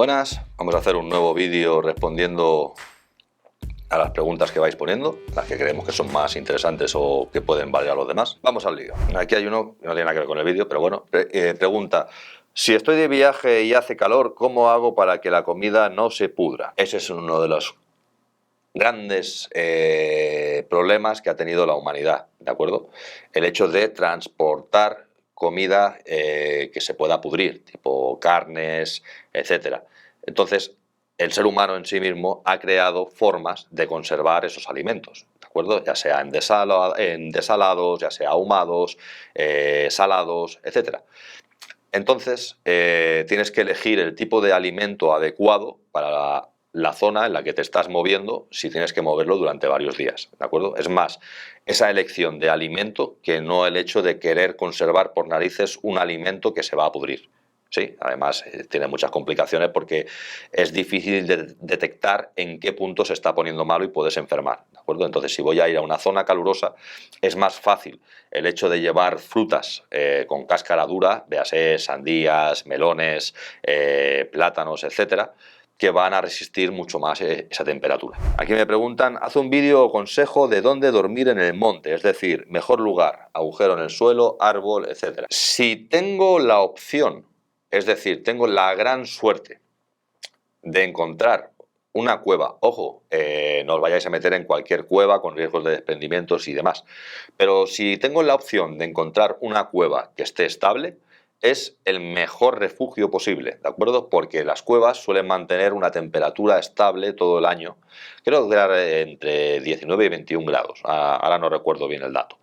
Buenas, vamos a hacer un nuevo vídeo respondiendo a las preguntas que vais poniendo, las que creemos que son más interesantes o que pueden valer a los demás. Vamos al lío. Aquí hay uno que no tiene nada que ver con el vídeo, pero bueno, pregunta: si estoy de viaje y hace calor, ¿cómo hago para que la comida no se pudra? Ese es uno de los grandes problemas que ha tenido la humanidad, ¿de acuerdo? El hecho de transportar comida que se pueda pudrir, tipo carnes, etcétera. Entonces, el ser humano en sí mismo ha creado formas de conservar esos alimentos, ¿de acuerdo? Ya sea en desalados, ya sea ahumados, salados, etcétera. Entonces, tienes que elegir el tipo de alimento adecuado para la zona en la que te estás moviendo, si tienes que moverlo durante varios días, ¿de acuerdo? Es más, esa elección de alimento que no el hecho de querer conservar por narices un alimento que se va a pudrir. Sí, además tiene muchas complicaciones porque es difícil de detectar en qué punto se está poniendo malo y puedes enfermar, ¿de acuerdo? Entonces, si voy a ir a una zona calurosa, es más fácil el hecho de llevar frutas con cáscara dura, véase sandías, melones, plátanos, etcétera, que van a resistir mucho más esa temperatura. Aquí me preguntan: haz un vídeo o consejo de dónde dormir en el monte, es decir, mejor lugar, agujero en el suelo, árbol, etcétera. Si tengo la opción, es decir, tengo la gran suerte de encontrar una cueva, ojo, no os vayáis a meter en cualquier cueva con riesgos de desprendimientos y demás, pero si tengo la opción de encontrar una cueva que esté estable, es el mejor refugio posible, ¿de acuerdo? Porque las cuevas suelen mantener una temperatura estable todo el año, creo que era entre 19 y 21 grados, ahora no recuerdo bien el dato,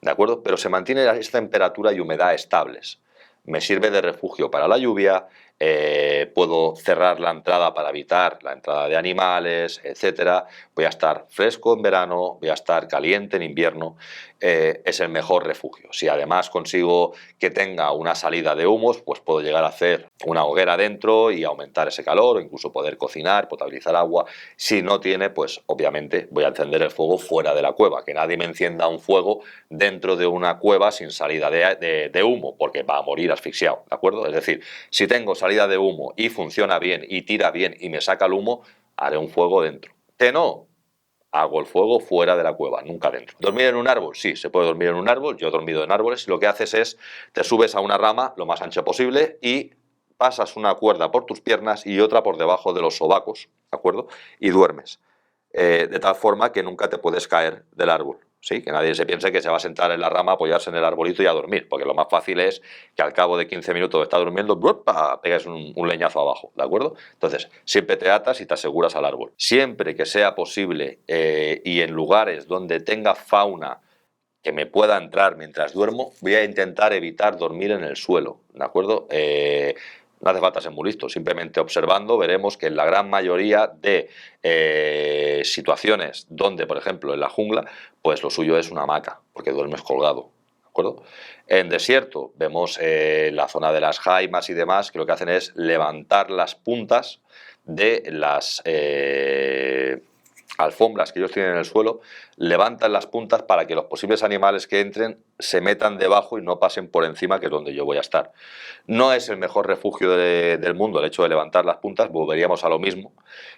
¿de acuerdo? Pero se mantiene esa temperatura y humedad estables. Me sirve de refugio para la lluvia, puedo cerrar la entrada para evitar la entrada de animales, etcétera. Voy a estar fresco en verano, voy a estar caliente en invierno. Es el mejor refugio. Si además consigo que tenga una salida de humos, pues puedo llegar a hacer una hoguera dentro y aumentar ese calor, o incluso poder cocinar, potabilizar agua. Si no tiene, pues obviamente voy a encender el fuego fuera de la cueva, que nadie me encienda un fuego dentro de una cueva sin salida de humo, porque va a morir asfixiado, ¿de acuerdo? Es decir, si tengo salida de humo y funciona bien y tira bien y me saca el humo, haré un fuego dentro. Que no, hago el fuego fuera de la cueva, nunca dentro. ¿Dormir en un árbol? Sí, se puede dormir en un árbol. Yo he dormido en árboles. Lo que haces es, te subes a una rama lo más ancha posible y pasas una cuerda por tus piernas y otra por debajo de los sobacos, ¿de acuerdo? Y duermes. De tal forma que nunca te puedes caer del árbol. ¿Sí? Que nadie se piense que se va a sentar en la rama, apoyarse en el arbolito y a dormir, porque lo más fácil es que al cabo de 15 minutos de estar durmiendo, pegas un leñazo abajo, ¿de acuerdo? Entonces, siempre te atas y te aseguras al árbol. Siempre que sea posible y en lugares donde tenga fauna que me pueda entrar mientras duermo, voy a intentar evitar dormir en el suelo, ¿de acuerdo? No hace falta ser muy listo, simplemente observando veremos que en la gran mayoría de situaciones donde, por ejemplo, en la jungla, pues lo suyo es una hamaca, porque duermes colgado, ¿de acuerdo? En desierto vemos la zona de las jaimas y demás, que lo que hacen es levantar las puntas de las alfombras que ellos tienen en el suelo, levantan las puntas para que los posibles animales que entren se metan debajo y no pasen por encima, que es donde yo voy a estar. No es el mejor refugio del mundo el hecho de levantar las puntas, volveríamos a lo mismo,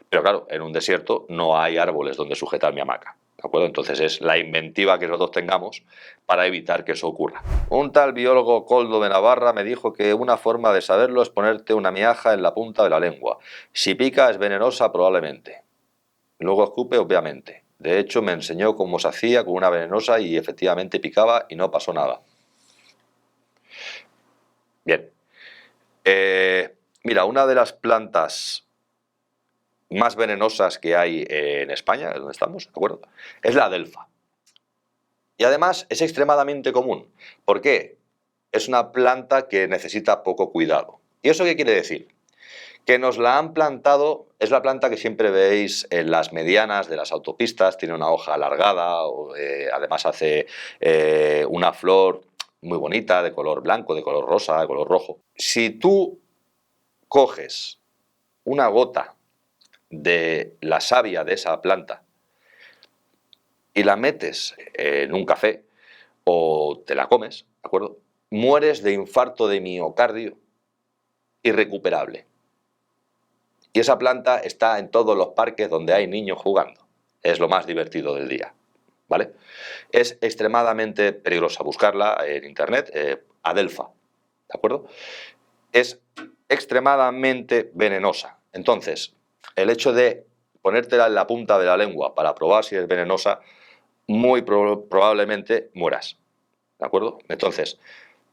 pero claro, en un desierto no hay árboles donde sujetar mi hamaca, ¿de acuerdo? Entonces es la inventiva que nosotros tengamos para evitar que eso ocurra. Un tal biólogo Coldo de Navarra me dijo que una forma de saberlo es ponerte una miaja en la punta de la lengua. Si pica es venenosa probablemente. Luego escupe, obviamente. De hecho, me enseñó cómo se hacía con una venenosa y efectivamente picaba y no pasó nada. Bien. Mira, una de las plantas más venenosas que hay en España, donde estamos, ¿de acuerdo? Es la adelfa. Y además es extremadamente común. ¿Por qué? Es una planta que necesita poco cuidado. ¿Y eso qué quiere decir? Que nos la han plantado, es la planta que siempre veis en las medianas de las autopistas, tiene una hoja alargada, además hace una flor muy bonita, de color blanco, de color rosa, de color rojo. Si tú coges una gota de la savia de esa planta y la metes en un café o te la comes, ¿de acuerdo? Mueres de infarto de miocardio irrecuperable. Y esa planta está en todos los parques donde hay niños jugando. Es lo más divertido del día, ¿vale? Es extremadamente peligrosa. Buscarla en internet, adelfa, ¿de acuerdo? Es extremadamente venenosa. Entonces, el hecho de ponértela en la punta de la lengua para probar si es venenosa, muy probablemente mueras, ¿de acuerdo? Entonces,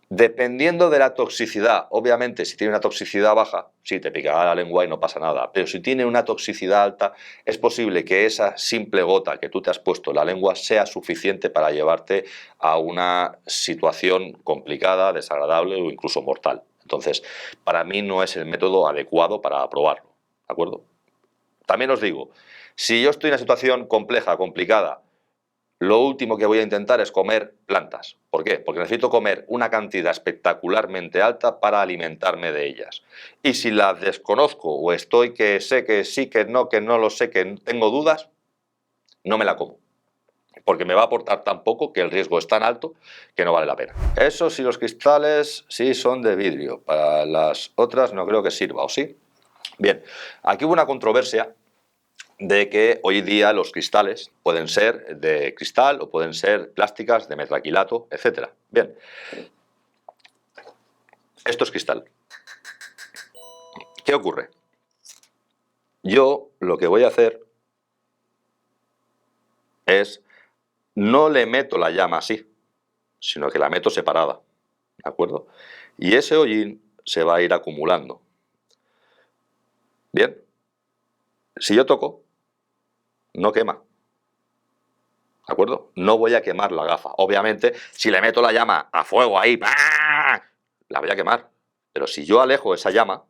dependiendo de la toxicidad, obviamente si tiene una toxicidad baja, sí, te picará la lengua y no pasa nada, pero si tiene una toxicidad alta, es posible que esa simple gota que tú te has puesto en la lengua sea suficiente para llevarte a una situación complicada, desagradable o incluso mortal. Entonces, para mí no es el método adecuado para probarlo, ¿de acuerdo? También os digo, si yo estoy en una situación compleja, complicada, lo último que voy a intentar es comer plantas. ¿Por qué? Porque necesito comer una cantidad espectacularmente alta para alimentarme de ellas. Y si las desconozco o estoy que sé que sí, que no lo sé, que tengo dudas, no me la como. Porque me va a aportar tan poco que el riesgo es tan alto que no vale la pena. Eso sí, los cristales sí son de vidrio. Para las otras no creo que sirva, ¿o sí? Bien, aquí hubo una controversia de que hoy día los cristales pueden ser de cristal o pueden ser plásticas de metacrilato, etc. Bien, esto es cristal. ¿Qué ocurre? Yo lo que voy a hacer es, no le meto la llama así, sino que la meto separada, ¿de acuerdo? Y ese hollín se va a ir acumulando. Bien, si yo toco, no quema, ¿de acuerdo? No voy a quemar la gafa. Obviamente, si le meto la llama a fuego ahí, ¡bah!, la voy a quemar. Pero si yo alejo esa llama,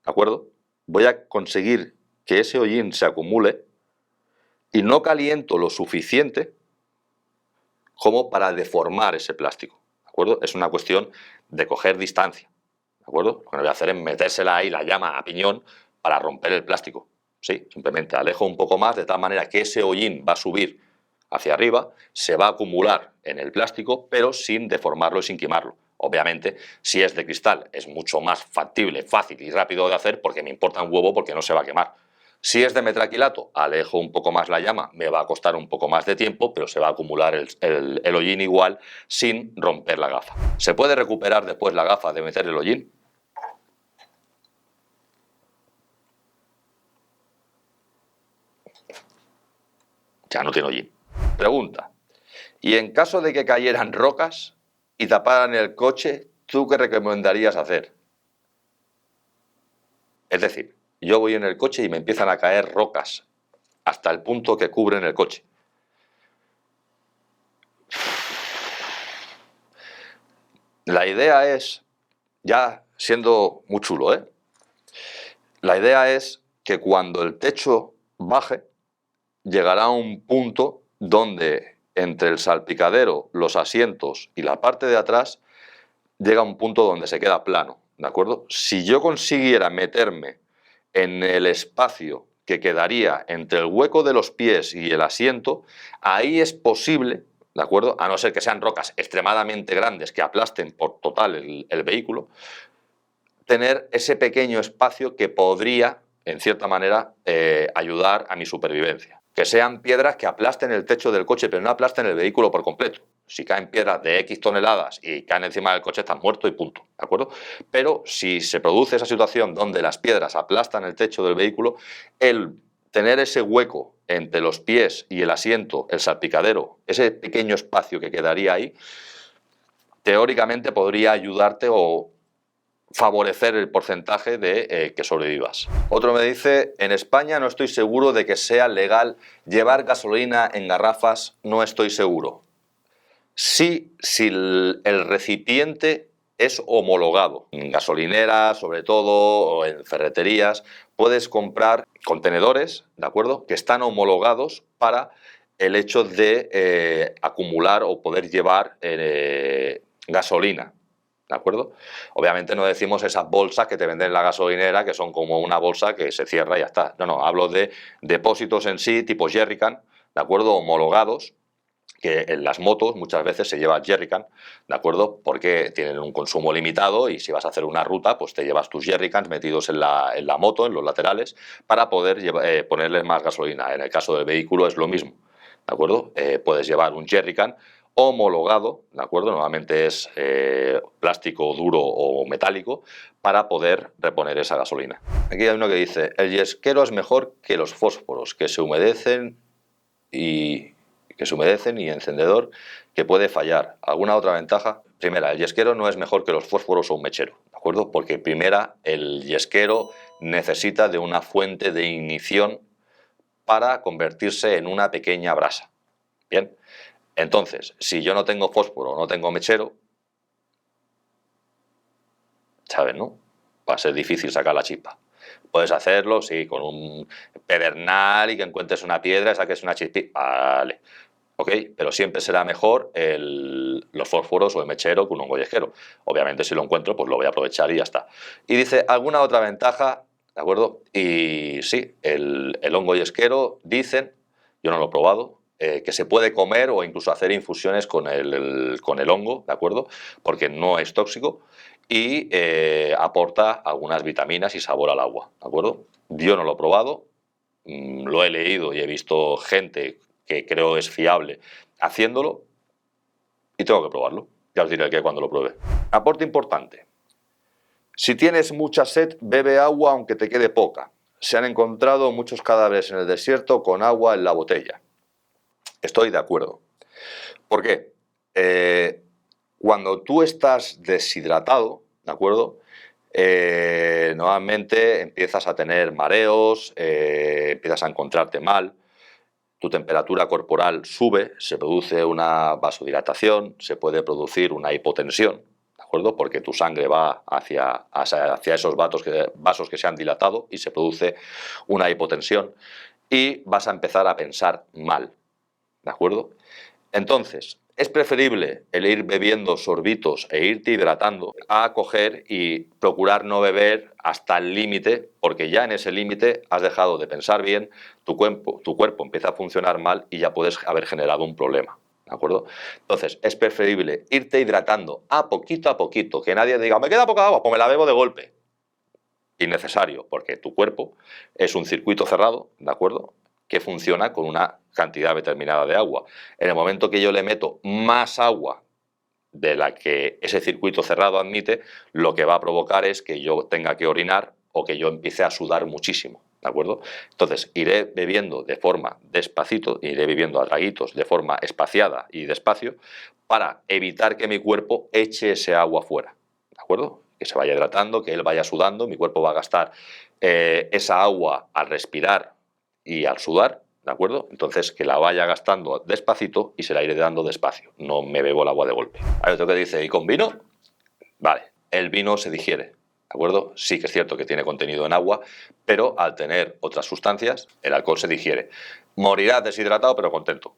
¿de acuerdo? Voy a conseguir que ese hollín se acumule y no caliento lo suficiente como para deformar ese plástico, ¿de acuerdo? Es una cuestión de coger distancia, ¿de acuerdo? Lo que no voy a hacer es metérsela ahí la llama a piñón para romper el plástico. Sí, simplemente alejo un poco más de tal manera que ese hollín va a subir hacia arriba, se va a acumular en el plástico, pero sin deformarlo y sin quemarlo. Obviamente, si es de cristal, es mucho más factible, fácil y rápido de hacer porque me importa un huevo porque no se va a quemar. Si es de metacrilato, alejo un poco más la llama, me va a costar un poco más de tiempo, pero se va a acumular el hollín igual sin romper la gafa. ¿Se puede recuperar después la gafa de meter el hollín? Ya no tiene hollín. Pregunta. Y en caso de que cayeran rocas y taparan el coche, ¿tú qué recomendarías hacer? Es decir, yo voy en el coche y me empiezan a caer rocas hasta el punto que cubren el coche. La idea es, ya siendo muy chulo, la idea es que cuando el techo baje, llegará a un punto donde entre el salpicadero, los asientos y la parte de atrás, llega a un punto donde se queda plano, ¿de acuerdo? Si yo consiguiera meterme en el espacio que quedaría entre el hueco de los pies y el asiento, ahí es posible, ¿de acuerdo? A no ser que sean rocas extremadamente grandes que aplasten por total el vehículo, tener ese pequeño espacio que podría, en cierta manera, ayudar a mi supervivencia. Que sean piedras que aplasten el techo del coche, pero no aplasten el vehículo por completo. Si caen piedras de X toneladas y caen encima del coche, estás muerto y punto, ¿de acuerdo? Pero si se produce esa situación donde las piedras aplastan el techo del vehículo, el tener ese hueco entre los pies y el asiento, el salpicadero, ese pequeño espacio que quedaría ahí, teóricamente podría ayudarte o favorecer el porcentaje de que sobrevivas. Otro me dice, en España no estoy seguro de que sea legal llevar gasolina en garrafas, no estoy seguro. Sí, si el recipiente es homologado. En gasolineras, sobre todo, o en ferreterías, puedes comprar contenedores, ¿de acuerdo?, que están homologados para el hecho de acumular o poder llevar gasolina. ¿De acuerdo? Obviamente no decimos esas bolsas que te venden en la gasolinera, que son como una bolsa que se cierra y ya está. No, no, hablo de depósitos en sí, tipo jerrycan, ¿de acuerdo? Homologados, que en las motos muchas veces se lleva jerrycan, ¿de acuerdo? Porque tienen un consumo limitado y si vas a hacer una ruta, pues te llevas tus jerrycans metidos en la moto, en los laterales, para poder ponerles más gasolina. En el caso del vehículo es lo mismo, ¿de acuerdo? Puedes llevar un jerrycan homologado, ¿de acuerdo? Normalmente es plástico duro o metálico para poder reponer esa gasolina. Aquí hay uno que dice, el yesquero es mejor que los fósforos, que se humedecen y encendedor que puede fallar. ¿Alguna otra ventaja? Primera, el yesquero no es mejor que los fósforos o un mechero, ¿de acuerdo? Porque primera, el yesquero necesita de una fuente de ignición para convertirse en una pequeña brasa. Bien, entonces, si yo no tengo fósforo, no tengo mechero, ¿sabes, no? Va a ser difícil sacar la chispa. Puedes hacerlo, sí, con un pedernal y que encuentres una piedra y saques una chispita. Vale, ok, pero siempre será mejor los fósforos o el mechero que un hongo yesquero. Obviamente, si lo encuentro, pues lo voy a aprovechar y ya está. Y dice, ¿alguna otra ventaja? ¿De acuerdo? Y sí, el hongo yesquero, dicen, yo no lo he probado, que se puede comer o incluso hacer infusiones con el hongo, ¿de acuerdo? Porque no es tóxico y aporta algunas vitaminas y sabor al agua, ¿de acuerdo? Yo no lo he probado, lo he leído y he visto gente que creo es fiable haciéndolo y tengo que probarlo. Ya os diré que cuando lo pruebe. Aporte importante. Si tienes mucha sed, bebe agua aunque te quede poca. Se han encontrado muchos cadáveres en el desierto con agua en la botella. Estoy de acuerdo. ¿Por qué? Cuando tú estás deshidratado, ¿de acuerdo? Normalmente empiezas a tener mareos, empiezas a encontrarte mal, tu temperatura corporal sube, se produce una vasodilatación, se puede producir una hipotensión, ¿de acuerdo? Porque tu sangre va hacia esos vasos que se han dilatado y se produce una hipotensión y vas a empezar a pensar mal, ¿de acuerdo? Entonces, es preferible el ir bebiendo sorbitos e irte hidratando a coger y procurar no beber hasta el límite, porque ya en ese límite has dejado de pensar bien, tu cuerpo empieza a funcionar mal y ya puedes haber generado un problema, ¿de acuerdo? Entonces, es preferible irte hidratando a poquito, que nadie diga, me queda poca agua, pues me la bebo de golpe. Innecesario, porque tu cuerpo es un circuito cerrado, ¿de acuerdo?, que funciona con una cantidad determinada de agua. En el momento que yo le meto más agua de la que ese circuito cerrado admite, lo que va a provocar es que yo tenga que orinar o que yo empiece a sudar muchísimo, ¿de acuerdo? Entonces, iré bebiendo de forma despacito, iré bebiendo a traguitos de forma espaciada y despacio para evitar que mi cuerpo eche ese agua fuera, ¿de acuerdo? Que se vaya hidratando, que él vaya sudando, mi cuerpo va a gastar esa agua al respirar y al sudar, ¿de acuerdo? Entonces, que la vaya gastando despacito y se la iré dando despacio. No me bebo el agua de golpe. Hay otro que dice, ¿y con vino? Vale, el vino se digiere, ¿de acuerdo? Sí que es cierto que tiene contenido en agua, pero al tener otras sustancias, el alcohol se digiere. Morirás deshidratado, pero contento.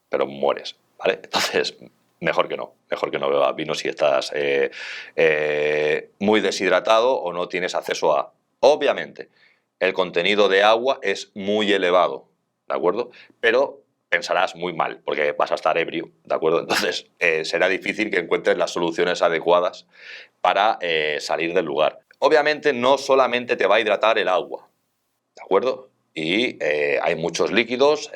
Pero mueres, ¿vale? Entonces, mejor que no bebas vino si estás muy deshidratado o no tienes acceso a... Obviamente, el contenido de agua es muy elevado, ¿de acuerdo? Pero pensarás muy mal, porque vas a estar ebrio, ¿de acuerdo? Entonces, será difícil que encuentres las soluciones adecuadas para salir del lugar. Obviamente, no solamente te va a hidratar el agua, ¿de acuerdo? Y hay muchos líquidos,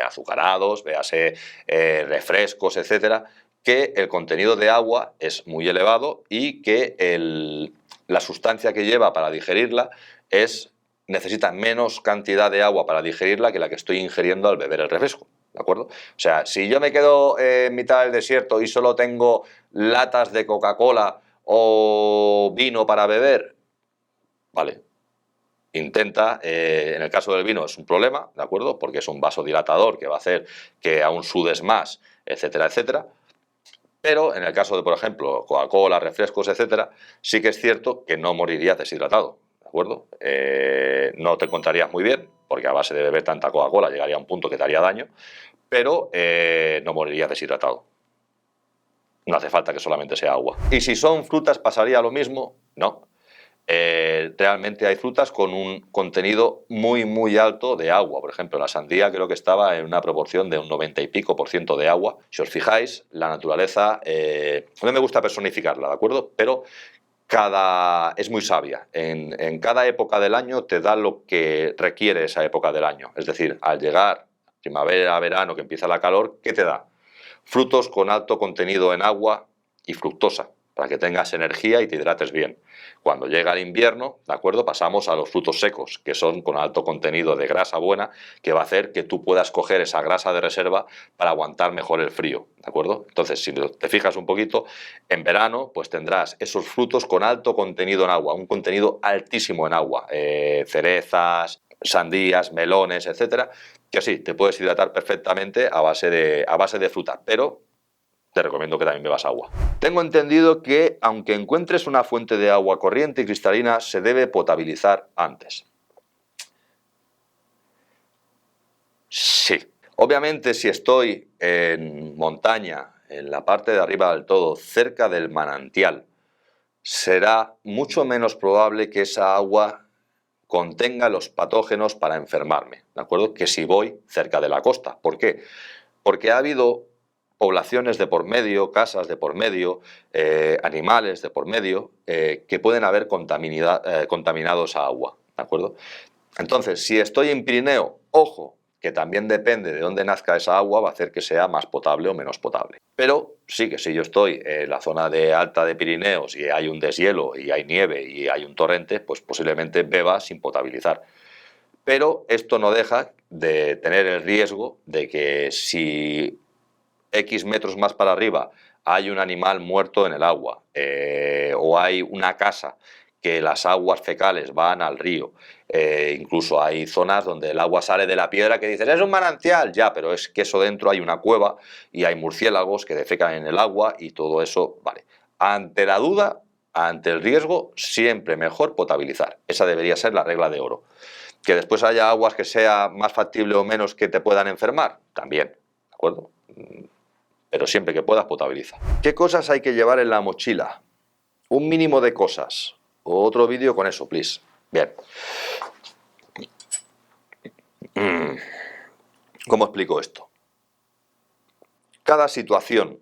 azucarados, véase refrescos, etcétera, que el contenido de agua es muy elevado y que la sustancia que lleva para digerirla necesita menos cantidad de agua para digerirla que la que estoy ingiriendo al beber el refresco, ¿de acuerdo? O sea, si yo me quedo en mitad del desierto y solo tengo latas de Coca-Cola o vino para beber, vale. Intenta, en el caso del vino es un problema, ¿de acuerdo? Porque es un vasodilatador que va a hacer que aún sudes más, etcétera, etcétera. Pero en el caso de, por ejemplo, Coca-Cola, refrescos, etcétera, sí que es cierto que no morirías deshidratado, ¿de acuerdo? No te encontrarías muy bien, porque a base de beber tanta Coca-Cola llegaría a un punto que te haría daño, pero no morirías deshidratado. No hace falta que solamente sea agua. ¿Y si son frutas pasaría lo mismo? No. realmente hay frutas con un contenido muy alto de agua. Por ejemplo, la sandía creo que estaba en una proporción de un 90 y pico por ciento de agua. Si os fijáis, la naturaleza, no me gusta personificarla, ¿de acuerdo? Pero es muy sabia. En cada época del año te da lo que requiere esa época del año. Es decir, al llegar primavera, verano, que empieza la calor, ¿qué te da? Frutos con alto contenido en agua y fructosa, para que tengas energía y te hidrates bien. Cuando llega el invierno, ¿de acuerdo? Pasamos a los frutos secos, que son con alto contenido de grasa buena, que va a hacer que tú puedas coger esa grasa de reserva para aguantar mejor el frío, ¿de acuerdo? Entonces, si te fijas un poquito, en verano, pues tendrás esos frutos con alto contenido en agua, un contenido altísimo en agua, cerezas, sandías, melones, etcétera, que sí, te puedes hidratar perfectamente a base de fruta, pero te recomiendo que también bebas agua. Tengo entendido que, aunque encuentres una fuente de agua corriente y cristalina, se debe potabilizar antes. Sí. Obviamente, si estoy en montaña, en la parte de arriba del todo, cerca del manantial, será mucho menos probable que esa agua contenga los patógenos para enfermarme, ¿de acuerdo? Que si voy cerca de la costa. ¿Por qué? Porque ha habido poblaciones de por medio, casas de por medio, animales de por medio, que pueden haber contaminado esa agua, ¿de acuerdo? Entonces, si estoy en Pirineo, ojo, que también depende de dónde nazca esa agua, va a hacer que sea más potable o menos potable. Pero sí que si yo estoy en la zona de alta de Pirineos y hay un deshielo y hay nieve y hay un torrente, pues posiblemente beba sin potabilizar. Pero esto no deja de tener el riesgo de que si X metros más para arriba hay un animal muerto en el agua, o hay una casa que las aguas fecales van al río, incluso hay zonas donde el agua sale de la piedra que dices, es un manantial, ya, pero es que eso dentro hay una cueva y hay murciélagos que defecan en el agua y todo eso, vale. Ante la duda, ante el riesgo, siempre mejor potabilizar. Esa debería ser la regla de oro. Que después haya aguas que sea más factible o menos que te puedan enfermar, también, ¿de acuerdo? Pero siempre que puedas, potabiliza. ¿Qué cosas hay que llevar en la mochila? Un mínimo de cosas. Otro vídeo con eso, please. Bien. ¿Cómo explico esto? Cada situación,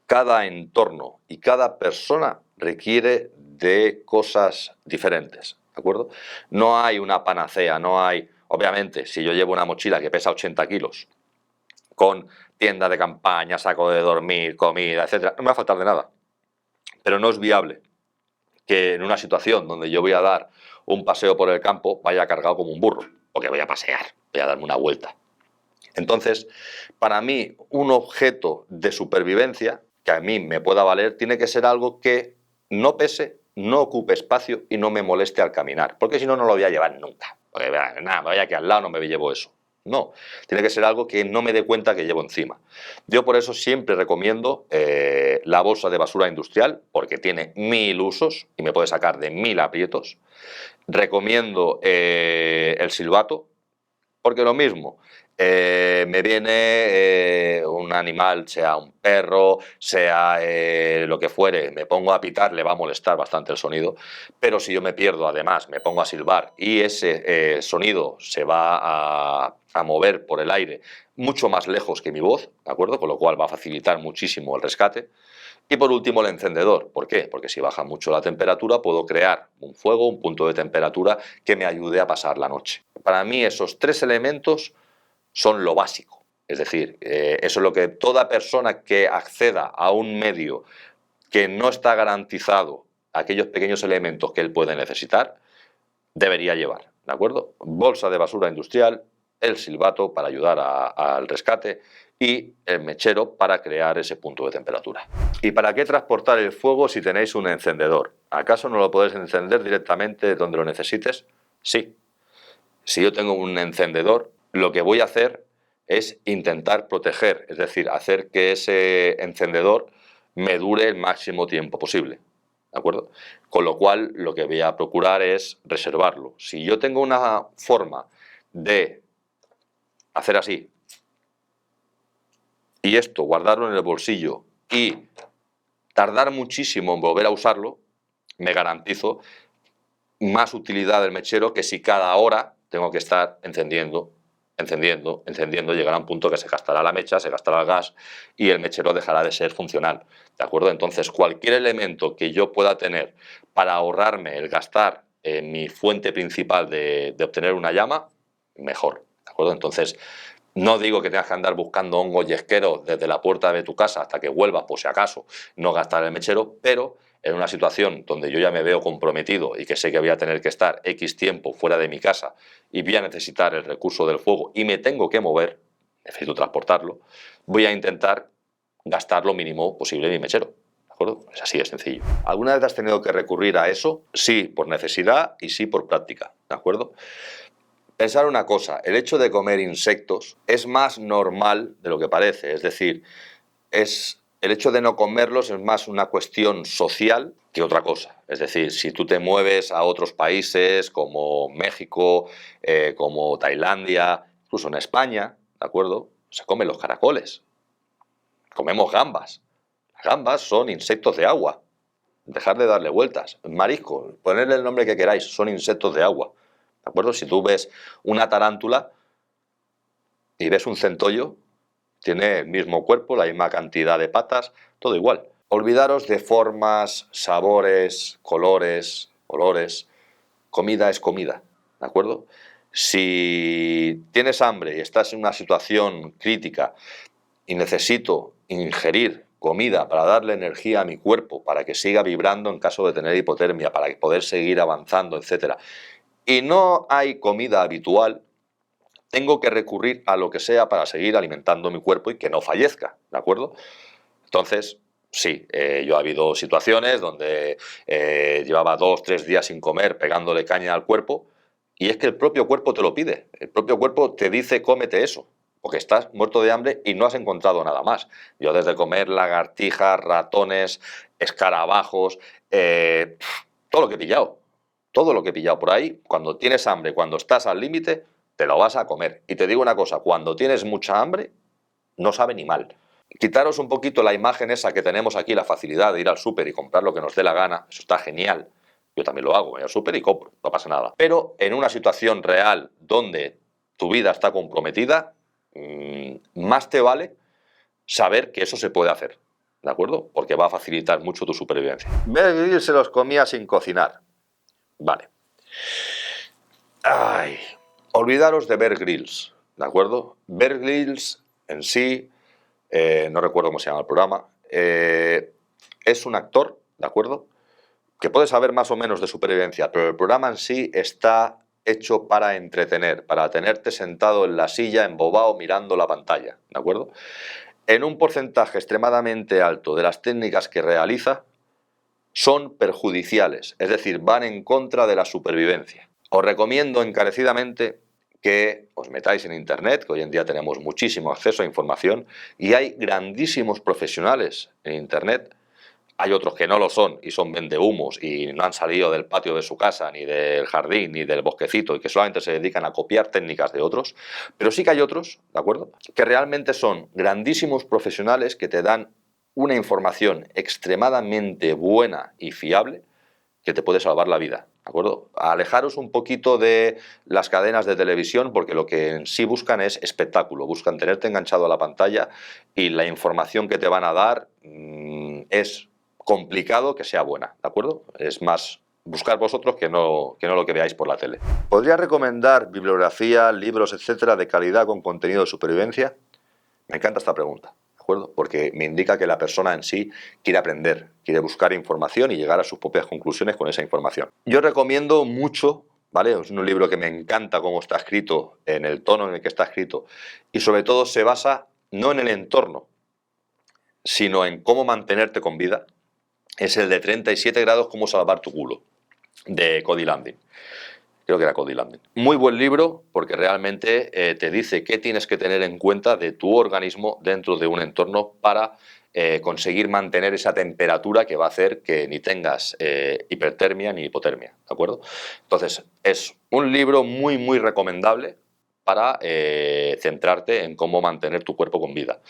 cada entorno y cada persona requiere de cosas diferentes, ¿de acuerdo? No hay una panacea, no hay... Obviamente, si yo llevo una mochila que pesa 80 kilos, con tienda de campaña, saco de dormir, comida, etcétera, no me va a faltar de nada. Pero no es viable que en una situación donde yo voy a dar un paseo por el campo vaya cargado como un burro, porque voy a pasear, voy a darme una vuelta. Entonces, para mí, un objeto de supervivencia que a mí me pueda valer tiene que ser algo que no pese, no ocupe espacio y no me moleste al caminar, porque si no, no lo voy a llevar nunca. Porque nada, me voy aquí al lado, no me llevo eso. No, tiene que ser algo que no me dé cuenta que llevo encima. Yo por eso siempre recomiendo la bolsa de basura industrial, porque tiene 1000 usos y me puede sacar de 1000 aprietos. Recomiendo el silbato, porque lo mismo, me viene un animal, sea un perro, sea lo que fuere, me pongo a pitar, le va a molestar bastante el sonido, pero si yo me pierdo, además, me pongo a silbar y ese sonido se va a mover por el aire mucho más lejos que mi voz, ¿de acuerdo? Con lo cual va a facilitar muchísimo el rescate. Y por último, el encendedor. ¿Por qué? Porque si baja mucho la temperatura, puedo crear un fuego, un punto de temperatura que me ayude a pasar la noche. Para mí, esos 3 elementos son lo básico. Es decir, eso es lo que toda persona que acceda a un medio que no está garantizado aquellos pequeños elementos que él puede necesitar, debería llevar. ¿De acuerdo? Bolsa de basura industrial, el silbato para ayudar al rescate y el mechero para crear ese punto de temperatura. ¿Y para qué transportar el fuego si tenéis un encendedor? ¿Acaso no lo podéis encender directamente donde lo necesites? Sí. Si yo tengo un encendedor, lo que voy a hacer es intentar proteger, es decir, hacer que ese encendedor me dure el máximo tiempo posible. ¿De acuerdo? Con lo cual, lo que voy a procurar es reservarlo. Si yo tengo una forma de hacer así, y esto, guardarlo en el bolsillo y tardar muchísimo en volver a usarlo, me garantizo más utilidad del mechero que si cada hora tengo que estar encendiendo, llegará un punto que se gastará la mecha, se gastará el gas y el mechero dejará de ser funcional, ¿de acuerdo? Entonces, cualquier elemento que yo pueda tener para ahorrarme el gastar en mi fuente principal de obtener una llama, mejor, ¿de acuerdo? Entonces, no digo que tengas que andar buscando hongos yesqueros desde la puerta de tu casa hasta que vuelvas, por si acaso, no gastar el mechero, pero en una situación donde yo ya me veo comprometido y que sé que voy a tener que estar X tiempo fuera de mi casa y voy a necesitar el recurso del fuego y me tengo que mover, necesito transportarlo, voy a intentar gastar lo mínimo posible en mi mechero. ¿De acuerdo? Es así de sencillo. ¿Alguna vez has tenido que recurrir a eso? Sí, por necesidad y sí por práctica. ¿De acuerdo? Pensar una cosa, el hecho de comer insectos es más normal de lo que parece, es decir, el hecho de no comerlos es más una cuestión social que otra cosa. Es decir, si tú te mueves a otros países como México, como Tailandia, incluso en España, ¿de acuerdo? Se comen los caracoles, comemos gambas. Las gambas son insectos de agua. Dejar de darle vueltas. Marisco, ponerle el nombre que queráis, son insectos de agua. ¿De acuerdo? Si tú ves una tarántula y ves un centollo, tiene el mismo cuerpo, la misma cantidad de patas, todo igual. Olvidaros de formas, sabores, colores, olores. Comida es comida, ¿de acuerdo? Si tienes hambre y estás en una situación crítica y necesito ingerir comida para darle energía a mi cuerpo, para que siga vibrando en caso de tener hipotermia, para poder seguir avanzando, etc., y no hay comida habitual, tengo que recurrir a lo que sea para seguir alimentando mi cuerpo y que no fallezca, ¿de acuerdo? Entonces, sí, yo ha habido situaciones donde llevaba 2, 3 días sin comer, pegándole caña al cuerpo, y es que el propio cuerpo te lo pide, el propio cuerpo te dice cómete eso, porque estás muerto de hambre y no has encontrado nada más. Yo desde comer lagartijas, ratones, escarabajos, todo lo que he pillado, todo lo que he pillado por ahí, cuando tienes hambre, cuando estás al límite, te lo vas a comer. Y te digo una cosa, cuando tienes mucha hambre, no sabe ni mal. Quitaros un poquito la imagen esa que tenemos aquí, la facilidad de ir al súper y comprar lo que nos dé la gana, eso está genial. Yo también lo hago, voy al súper y compro, no pasa nada. Pero en una situación real donde tu vida está comprometida, más te vale saber que eso se puede hacer, ¿de acuerdo? Porque va a facilitar mucho tu supervivencia. Bear Grylls se los comía sin cocinar. Vale. Ay, olvidaros de Bear Grylls, ¿de acuerdo? Bear Grylls en sí, no recuerdo cómo se llama el programa, es un actor, ¿de acuerdo? Que puede saber más o menos de supervivencia, pero el programa en sí está hecho para entretener, para tenerte sentado en la silla, embobado, mirando la pantalla, ¿de acuerdo? En un porcentaje extremadamente alto de las técnicas que realiza son perjudiciales, es decir, van en contra de la supervivencia. Os recomiendo encarecidamente que os metáis en internet, que hoy en día tenemos muchísimo acceso a información y hay grandísimos profesionales en internet. Hay otros que no lo son y son vendehumos y no han salido del patio de su casa, ni del jardín, ni del bosquecito y que solamente se dedican a copiar técnicas de otros. Pero sí que hay otros, ¿de acuerdo?, que realmente son grandísimos profesionales que te dan una información extremadamente buena y fiable que te puede salvar la vida, ¿de acuerdo? Alejaros un poquito de las cadenas de televisión porque lo que en sí buscan es espectáculo, buscan tenerte enganchado a la pantalla y la información que te van a dar es complicado que sea buena, ¿de acuerdo? Es más buscar vosotros que no lo que veáis por la tele. ¿Podría recomendar bibliografía, libros, etcétera, de calidad con contenido de supervivencia? Me encanta esta pregunta, ¿de acuerdo? Porque me indica que la persona en sí quiere aprender, quiere buscar información y llegar a sus propias conclusiones con esa información. Yo recomiendo mucho, ¿vale? Es un libro que me encanta cómo está escrito, en el tono en el que está escrito, y sobre todo se basa no en el entorno, sino en cómo mantenerte con vida. Es el de 37 grados, cómo salvar tu culo, de Cody Landing. Creo que era Cody Landing. Muy buen libro porque realmente te dice qué tienes que tener en cuenta de tu organismo dentro de un entorno para conseguir mantener esa temperatura que va a hacer que ni tengas hipertermia ni hipotermia, ¿de acuerdo? Entonces, es un libro muy, muy recomendable para centrarte en cómo mantener tu cuerpo con vida.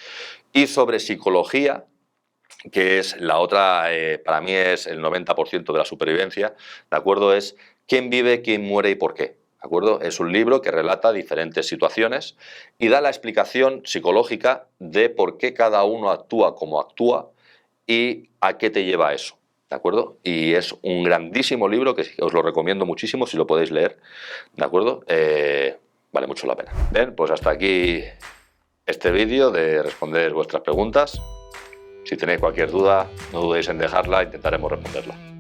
Y sobre psicología, que es la otra, para mí es el 90% de la supervivencia, ¿de acuerdo? Es quién vive, quién muere y por qué. ¿De acuerdo? Es un libro que relata diferentes situaciones y da la explicación psicológica de por qué cada uno actúa como actúa y a qué te lleva eso. ¿De acuerdo? Y es un grandísimo libro que os lo recomiendo muchísimo si lo podéis leer. ¿De acuerdo? Vale mucho la pena. Bien, pues hasta aquí este vídeo de responder vuestras preguntas. Si tenéis cualquier duda, no dudéis en dejarla, intentaremos responderla.